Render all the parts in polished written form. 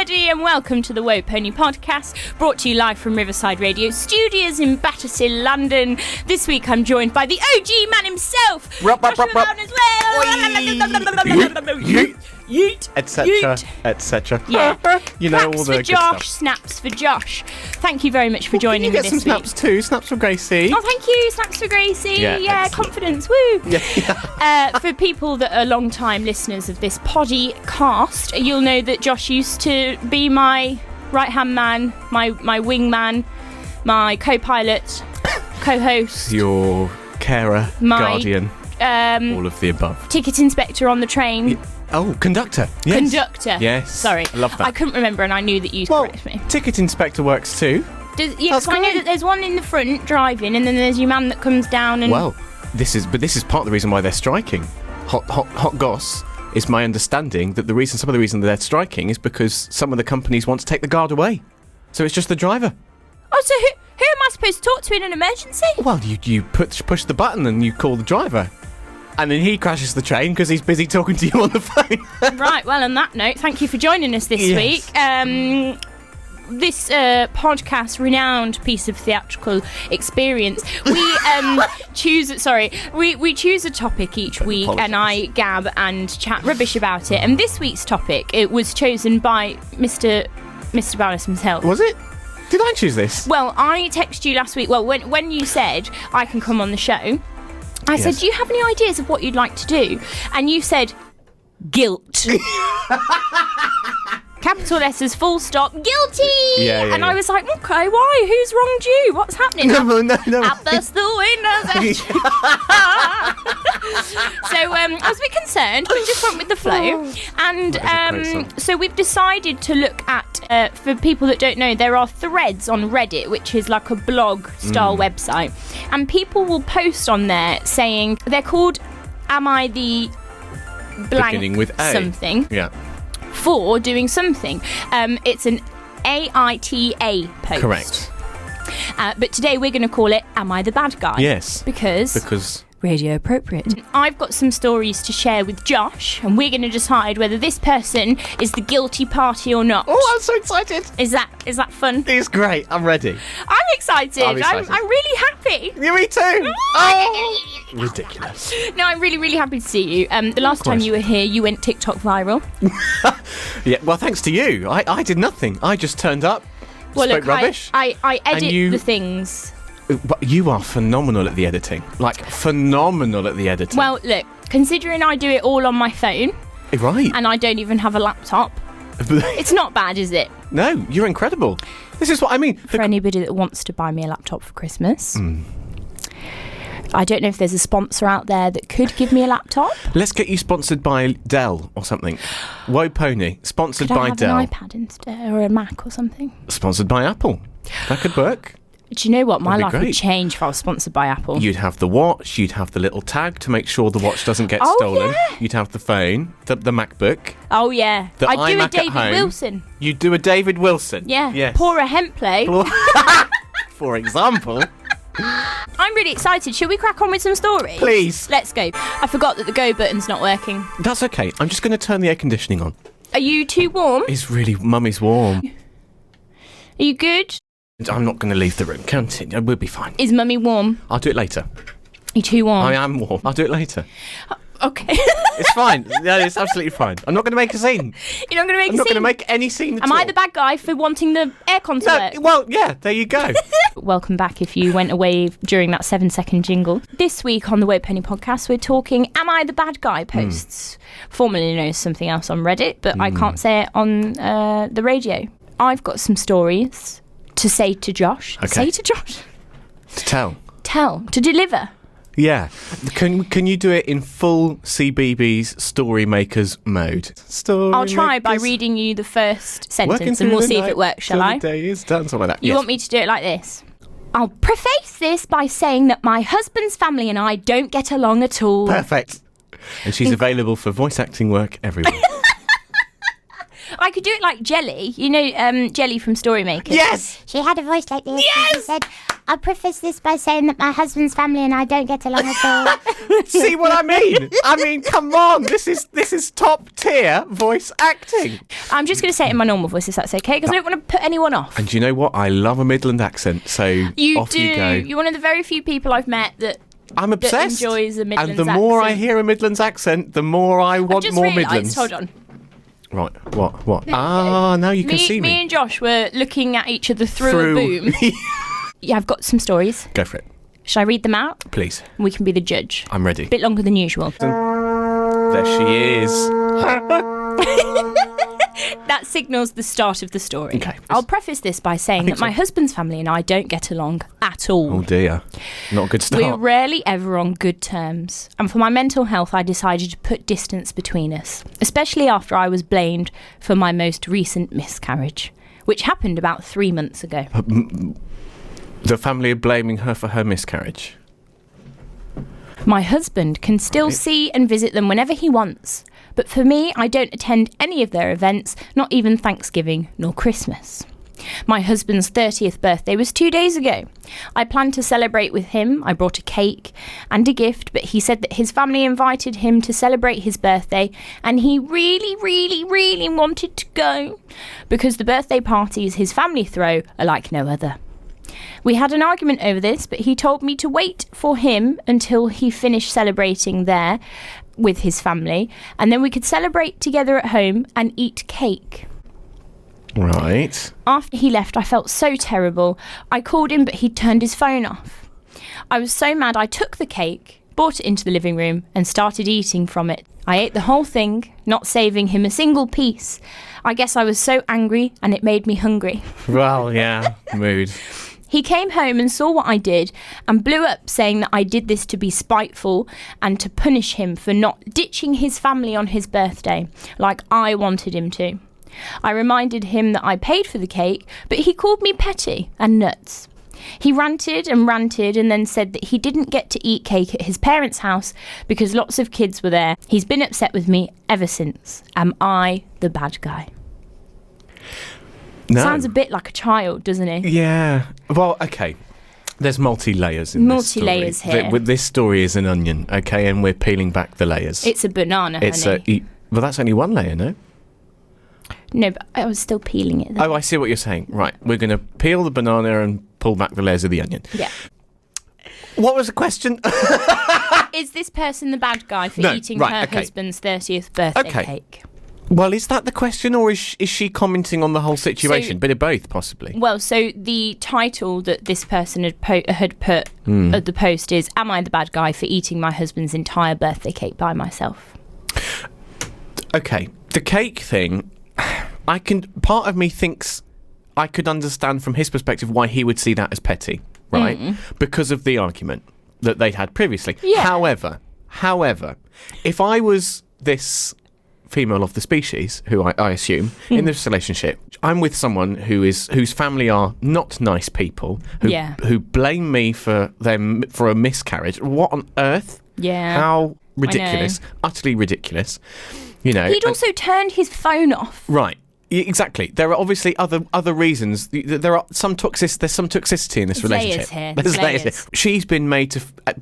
everybody, and welcome to the Woe Pony podcast, brought to you live from Riverside Radio Studios in Battersea, London. This week I'm joined by the OG man himself, Joshua Bowness, yeet, etc., etc. Yeah. You know, Claps all the for good Josh, stuff. snaps for Josh. Thank you very much for joining me You get this some week. snaps too. Snaps from Gracie. Oh, thank you. Snaps for Gracie. Yeah, excellent. Confidence. Woo. Yeah. For people that are long-time listeners of this podcast, you'll know that Josh used to be my right-hand man, my wingman, my co-pilot, co-host, Your carer, My, guardian, all of the above. ticket inspector on the train. Oh, conductor. Yes. Conductor. Yes. Sorry. I love that. I couldn't remember, and I knew that you'd correct me. Ticket inspector works too. Yeah, That's because I know great. that there's one in the front driving, and then there's your man that comes down and... Well, this is part of the reason why they're striking. Hot goss is my understanding that some of the reason they're striking is because some of the companies want to take the guard away. So it's just the driver. Oh, so who am I supposed to talk to in an emergency? Well, you push the button and you call the driver. And then he crashes the train because he's busy talking to you on the phone. Right, well, on that note, thank you for joining us this week. This podcast, renowned piece of theatrical experience, we choose a topic each week, and I gab and chat rubbish about it. And this week's topic, it was chosen by Mr. Bowness himself. Was it? Did I choose this? Well, I texted you last week. Well, when you said I can come on the show, I said, do you have any ideas of what you'd like to do? And you said, guilt. Capital letters, full stop, guilty! And I was like, okay, why? Who's wronged you? What's happening? No. Out burst the windows. So I was a bit concerned, but just went with the flow. And so we've decided to look at, for people that don't know, there are threads on Reddit, which is like a blog-style website. And people will post on there saying, they're called, Am I the blank beginning with A. something? Yeah. For doing something. It's an AITA post. Correct. But today we're going to call it Am I the Bad Guy? Yes. Because radio appropriate. I've got some stories to share with Josh, and we're going to decide whether this person is the guilty party or not. Oh, I'm so excited. Is that fun? It's great. I'm ready. I'm excited. I'm excited. I'm really happy. Yeah, me too. Oh, ridiculous. No, I'm really, really happy to see you. The last time you were here, you went TikTok viral. Yeah, well, thanks to you. I did nothing. I just turned up, spoke rubbish. I edit the things. But you are phenomenal at the editing. Like, phenomenal at the editing. Well, look, considering I do it all on my phone, right. and I don't even have a laptop, it's not bad, is it? No, you're incredible. This is what I mean. For anybody that wants to buy me a laptop for Christmas, I don't know if there's a sponsor out there that could give me a laptop. Let's get you sponsored by Dell or something. Woe Pony, sponsored by Could Dell. I have an iPad instead, or a Mac or something? Sponsored by Apple. That could work. Do you know what? My life great. would change if I was sponsored by Apple. You'd have the watch, you'd have the little tag to make sure the watch doesn't get stolen. Yeah. You'd have the phone, the MacBook. Oh, yeah. The I'd do a iMac at David home. Wilson. You'd do a David Wilson. Yeah. Yes. Pour a hemp play. For example. I'm really excited. Shall we crack on with some stories? Please. Let's go. I forgot that the go button's not working. That's okay. I'm just going to turn the air conditioning on. Are you too warm? It's really, Mummy's warm. Are you good? I'm not going to leave the room. Continue. We'll be fine. Is Mummy warm? I'll do it later. Are you too warm? I am warm. I'll do it later. Okay. It's fine. No, it's absolutely fine. I'm not going to make a scene. You're not going to make a scene? I'm not going to make any scene at all. Am I the bad guy for wanting the aircon to work? Well, yeah, there you go. Welcome back if you went away during that 7-second jingle. This week on the Woe Pony podcast, we're talking Am I the Bad Guy posts. Formerly known as something else on Reddit, but I can't say it on the radio. I've got some stories to say to Josh. Okay. Say to Josh? To Tell. To deliver. Yeah. Can you do it in full CBeebies Story Makers mode? I'll try by reading you the first sentence and we'll see if it works, shall I? The day is done, something like that. You want me to do it like this? I'll preface this by saying that my husband's family and I don't get along at all. Perfect. And she's available for voice acting work everywhere. I could do it like Jelly. You know Jelly from Story Makers? Yes! She had a voice like this. Yes! She said, I'll preface this by saying that my husband's family and I don't get along at all. See what I mean? I mean, come on. This is top tier voice acting. I'm just going to say it in my normal voice, if that's okay, because I don't want to put anyone off. And do you know what? I love a Midland accent, so off you go. You're one of the very few people I've met that I'm obsessed. That enjoys a Midlands accent. And the more I accent. hear a Midlands accent, the more I want just more realised, Midlands. Hold on. Right, what? Now you can see me. Me and Josh were looking at each other through a boom. Yeah, I've got some stories. Go for it. Shall I read them out? Please. We can be the judge. I'm ready. A bit longer than usual. There she is. That signals the start of the story. Okay. I'll preface this by saying that my husband's family and I don't get along at all. Oh dear. Not a good start. We're rarely ever on good terms. And for my mental health, I decided to put distance between us, especially after I was blamed for my most recent miscarriage, which happened about 3 months ago. The family are blaming her for her miscarriage. My husband can still see and visit them whenever he wants. But for me, I don't attend any of their events, not even Thanksgiving nor Christmas. My husband's 30th birthday was 2 days ago. I planned to celebrate with him. I brought a cake and a gift, but he said that his family invited him to celebrate his birthday and he really, really, really wanted to go because the birthday parties his family throw are like no other. We had an argument over this, but he told me to wait for him until he finished celebrating there with his family, and then we could celebrate together at home and eat cake. Right. After he left, I felt so terrible. I called him, but he'd turned his phone off. I was so mad I took the cake, brought it into the living room, and started eating from it. I ate the whole thing, not saving him a single piece. I guess I was so angry, and it made me hungry. Well, yeah, mood. He came home and saw what I did and blew up saying that I did this to be spiteful and to punish him for not ditching his family on his birthday like I wanted him to. I reminded him that I paid for the cake, but he called me petty and nuts. He ranted and then said that he didn't get to eat cake at his parents' house because lots of kids were there. He's been upset with me ever since. Am I the bad guy? No. Sounds a bit like a child, doesn't he? Yeah. Well, okay. There's multi-layers in this story. Multi-layers here. This story is an onion, okay, and we're peeling back the layers. It's a banana, honey. Well, that's only one layer, no? No, but I was still peeling it. Oh, I see what you're saying. Right, we're going to peel the banana and pull back the layers of the onion. Yeah. What was the question? Is this person the bad guy for eating her husband's 30th birthday cake? Well, is that the question, or is she commenting on the whole situation? Bit of both, possibly. Well, so the title that this person had put at the post is, "Am I the bad guy for eating my husband's entire birthday cake by myself?" Okay, the cake thing, part of me thinks I could understand from his perspective why he would see that as petty, right? Because of the argument that they'd had previously. Yeah. However, if I was this female of the species, who I assume, in this relationship, I'm with someone whose family are not nice people, who blame me for a miscarriage. What on earth? Yeah. How ridiculous. Utterly ridiculous. You know. He'd also turned his phone off. Right. Exactly. There are obviously other reasons. There's some toxicity in this relationship. There's layers here. She's been made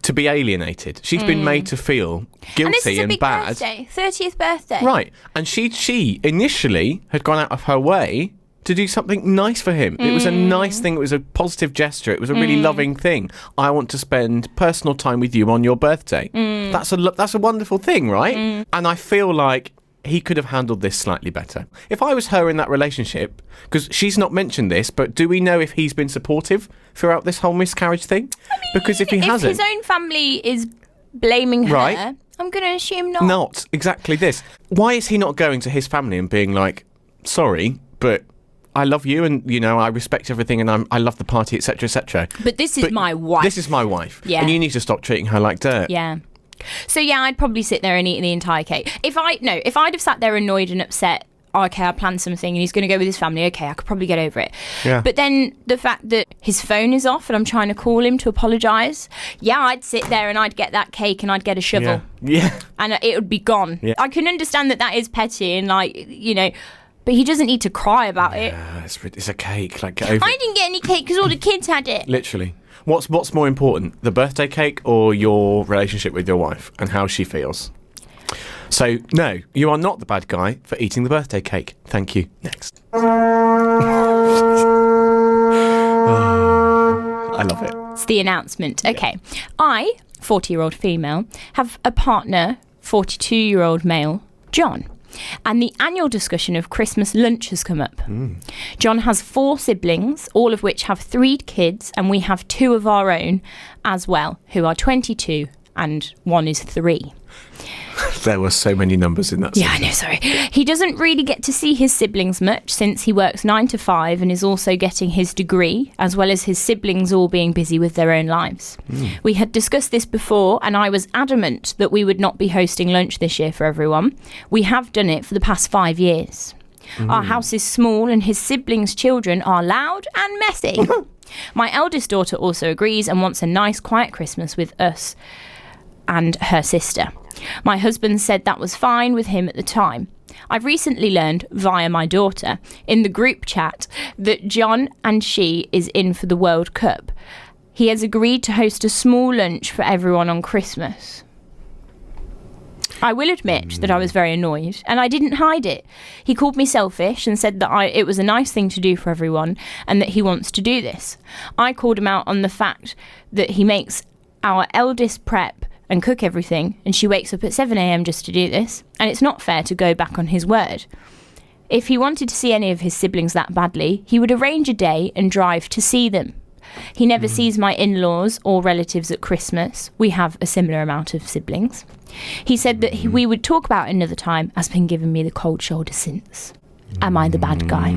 to be alienated. She's been made to feel guilty and this is a big bad. Birthday, 30th birthday. Right. And she initially had gone out of her way to do something nice for him. It was a nice thing. It was a positive gesture. It was a really loving thing. I want to spend personal time with you on your birthday. That's a wonderful thing, right? And I feel like he could have handled this slightly better. If I was her in that relationship, because she's not mentioned this, but do we know if he's been supportive throughout this whole miscarriage thing? I mean, because if he hasn't, his own family is blaming her, right, I'm going to assume not. Not exactly this. Why is he not going to his family and being like, sorry, but I love you and, you know, I respect everything and I love the party, etc., etc. But this is my wife. This is my wife. Yeah. And you need to stop treating her like dirt. Yeah. So yeah, I'd probably sit there and eat the entire cake. If I'd have sat there annoyed and upset, okay, I planned something and he's going to go with his family, okay, I could probably get over it. Yeah. But then the fact that his phone is off and I'm trying to call him to apologise, yeah, I'd sit there and I'd get that cake and I'd get a shovel. Yeah. And it would be gone. Yeah. I can understand that is petty and, like, you know, but he doesn't need to cry about it. Yeah, it's a cake. Like, get over I didn't get any cake because all the kids had it. Literally. What's more important, the birthday cake or your relationship with your wife and how she feels? So, no, you are not the bad guy for eating the birthday cake. Thank you. Next. I love it. It's the announcement. Okay. I, 40-year-old female, have a partner, 42-year-old male, John. And the annual discussion of Christmas lunch has come up. John has 4 siblings, all of which have 3 kids, and we have 2 of our own as well, who are 22 and 1 is 3. There were so many numbers in that Yeah, I know, sorry. He doesn't really get to see his siblings much since he works 9 to 5 and is also getting his degree, as well as his siblings all being busy with their own lives. We had discussed this before, and I was adamant that we would not be hosting lunch this year for everyone. We have done it for the past 5 years. Our house is small and his siblings' children are loud and messy. My eldest daughter also agrees and wants a nice, quiet Christmas with us and her sister. My husband said that was fine with him at the time. I've recently learned, via my daughter, in the group chat, that John and she is in for the World Cup. He has agreed to host a small lunch for everyone on Christmas. I will admit that I was very annoyed, and I didn't hide it. He called me selfish and said that it was a nice thing to do for everyone and that he wants to do this. I called him out on the fact that he makes our eldest prep and cook everything, and she wakes up at 7 a.m. just to do this, and it's not fair to go back on his word. If he wanted to see any of his siblings that badly, he would arrange a day and drive to see them. He never sees my in-laws or relatives at Christmas. We have a similar amount of siblings. He said that we would talk about it another time, has been giving me the cold shoulder since. Am I the bad guy?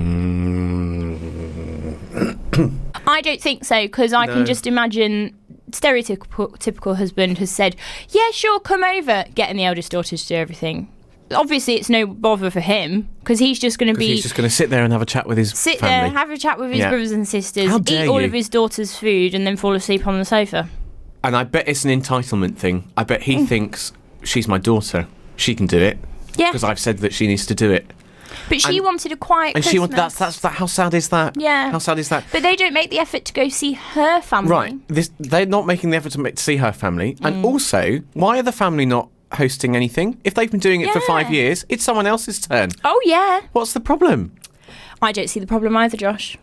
I don't think so, because I can just imagine stereotypical husband has said, yeah, sure, come over, getting the eldest daughter to do everything. Obviously, it's no bother for him, because he's just going to He's just going to sit there and have a chat with his family. family. Have a chat with his brothers and sisters, How dare eat all you? of his daughter's food, and then fall asleep on the sofa. And I bet it's an entitlement thing. I bet he thinks, she's my daughter, she can do it. Yeah. Because I've said that she needs to do it. But she wanted a quiet And Christmas. she wanted that's how sad is that? Yeah. How sad is that? But they don't make the effort to go see her family. Right. They're not making the effort to see her family. And also, why are the family not hosting anything? If they've been doing it for 5 years, it's someone else's turn. Oh, yeah. What's the problem? I don't see the problem either, Josh.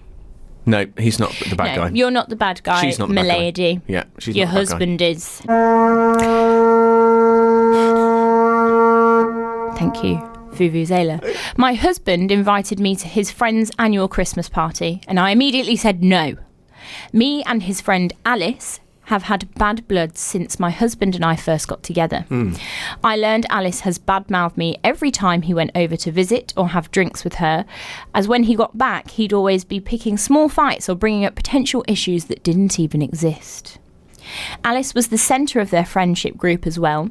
No, he's not the bad guy. You're not the bad guy, She's not the bad guy. milady. Yeah, she's Your not the bad guy. husband is. Thank you, Vuvuzela. My husband invited me to his friend's annual Christmas party, and I immediately said no. Me and his friend Alice have had bad blood since my husband and I first got together. I learned Alice has badmouthed me every time he went over to visit or have drinks with her, as when he got back, he'd always be picking small fights or bringing up potential issues that didn't even exist. Alice was the centre of their friendship group as well,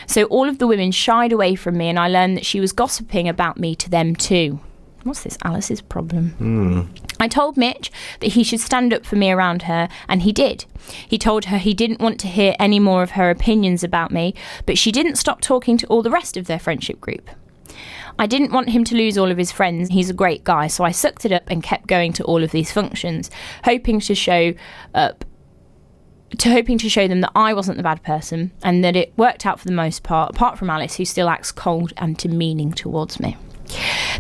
so all of the women shied away from me, and I learned that she was gossiping about me to them too. What's this Alice's problem? I told Mitch that he should stand up for me around her, and he did. He told her he didn't want to hear any more of her opinions about me, but she didn't stop talking to all the rest of their friendship group. I didn't want him to lose all of his friends. He's a great guy, so I sucked it up and kept going to all of these functions, hoping to show them that I wasn't the bad person, and that it worked out for the most part, apart from Alice, who still acts cold and demeaning towards me.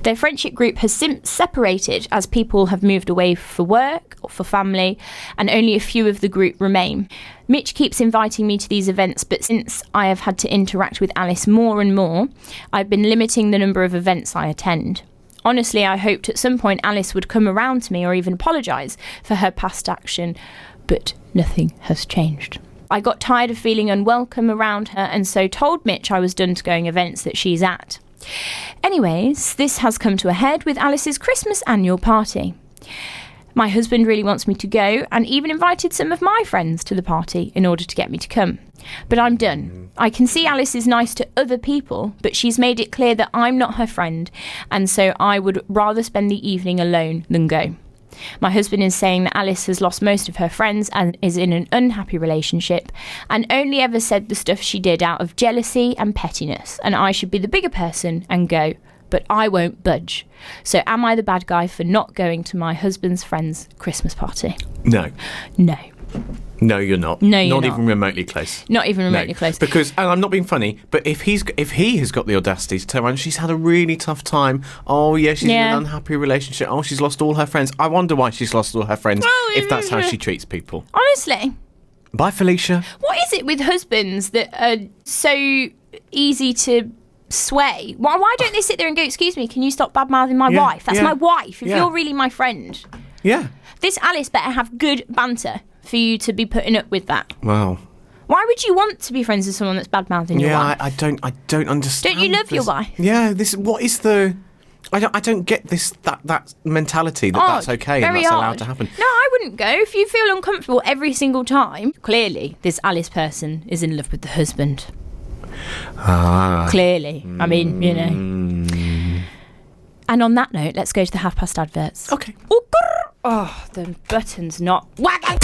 Their friendship group has since separated as people have moved away for work or for family, and only a few of the group remain. Mitch keeps inviting me to these events, but since I have had to interact with Alice more and more, I've been limiting the number of events I attend. Honestly, I hoped at some point Alice would come around to me or even apologise for her past action, but nothing has changed. I got tired of feeling unwelcome around her, and so told Mitch I was done to going events that she's at. Anyways, this has come to a head with Alice's Christmas annual party. My husband really wants me to go, and even invited some of my friends to the party in order to get me to come. But I'm done. I can see Alice is nice to other people, but she's made it clear that I'm not her friend, and so I would rather spend the evening alone than go. My husband is saying that Alice has lost most of her friends and is in an unhappy relationship, and only ever said the stuff she did out of jealousy and pettiness, and I should be the bigger person and go, but I won't budge. So am I the bad guy for not going to my husband's friend's Christmas party? No. No. No, you're not. No, you're not. not. Even remotely close. Not even remotely close. Because, and I'm not being funny, but if he has got the audacity to turn around, she's had a really tough time. Oh, yeah, she's in an unhappy relationship. Oh, she's lost all her friends. I wonder why she's lost all her friends if that's how she treats people. Honestly. Bye, Felicia. What is it with husbands that are so easy to sway? Why don't they sit there and go, excuse me, can you stop bad-mouthing my wife? That's my wife, if you're really my friend. Yeah. This Alice better have good banter for you to be putting up with that. Wow. Why would you want to be friends with someone that's bad-mouthing your wife? I don't understand. Don't you love your wife? Yeah, what is the... I don't get that mentality that's okay and that's allowed to happen. No, I wouldn't go. If you feel uncomfortable every single time, clearly this Alice person is in love with the husband. Clearly. I mean, you know. And on that note, let's go to the 1:30 adverts. Okay. Oh, the button's not wagging.